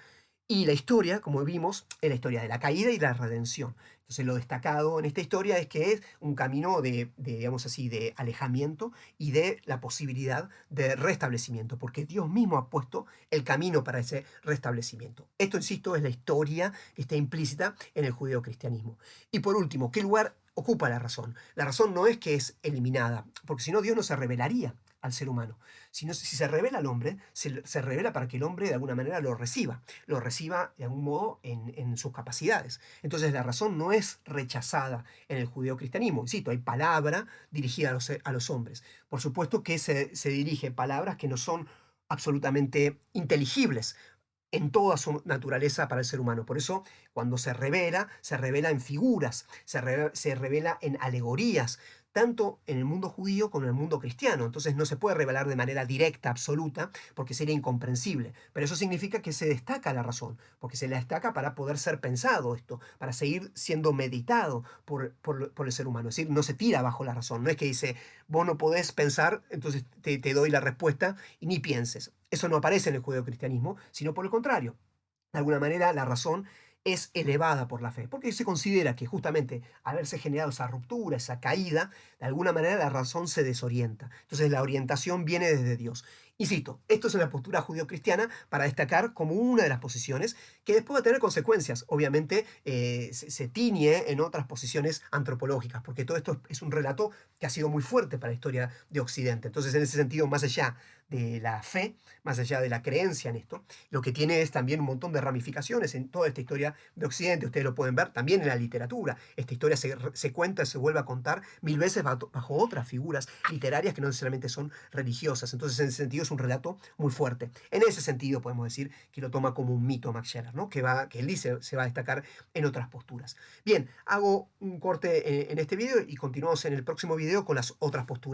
Y la historia, como vimos, es la historia de la caída y la redención. Entonces, lo destacado en esta historia es que es un camino digamos así, de alejamiento y de la posibilidad de restablecimiento, porque Dios mismo ha puesto el camino para ese restablecimiento. Esto, insisto, es la historia que está implícita en el judeocristianismo. Y por último, ¿qué lugar ocupa la razón? La razón no es que es eliminada, porque si no, Dios no se revelaría al ser humano. Si se revela al hombre, se revela para que el hombre de alguna manera lo reciba de algún modo en sus capacidades. Entonces la razón no es rechazada en el judeocristianismo. Insisto, hay palabra dirigida a los hombres. Por supuesto que se dirige palabras que no son absolutamente inteligibles en toda su naturaleza para el ser humano. Por eso, cuando se revela en figuras, se revela en alegorías, tanto en el mundo judío como en el mundo cristiano. Entonces no se puede revelar de manera directa, absoluta, porque sería incomprensible. Pero eso significa que se destaca la razón, porque se la destaca para poder ser pensado esto, para seguir siendo meditado por el ser humano. Es decir, no se tira bajo la razón. No es que dice, vos no podés pensar, entonces te doy la respuesta y ni pienses. Eso no aparece en el judeocristianismo, sino por el contrario. De alguna manera, la razón es elevada por la fe, porque se considera que justamente haberse generado esa ruptura, esa caída, de alguna manera la razón se desorienta. Entonces la orientación viene desde Dios. Insisto, esto es en la postura judeocristiana para destacar como una de las posiciones que después va a tener consecuencias. Obviamente se tiñe en otras posiciones antropológicas, porque todo esto es un relato que ha sido muy fuerte para la historia de Occidente. Entonces, en ese sentido, más allá de la fe, más allá de la creencia en esto, lo que tiene es también un montón de ramificaciones en toda esta historia de Occidente. Ustedes lo pueden ver también en la literatura. Esta historia se cuenta, se vuelve a contar mil veces bajo otras figuras literarias que no necesariamente son religiosas. Entonces, en ese sentido, es un relato muy fuerte. En ese sentido, podemos decir que lo toma como un mito Max Scheler, ¿no? Que él dice se va a destacar en otras posturas. Bien, hago un corte en este video y continuamos en el próximo video con las otras posturas.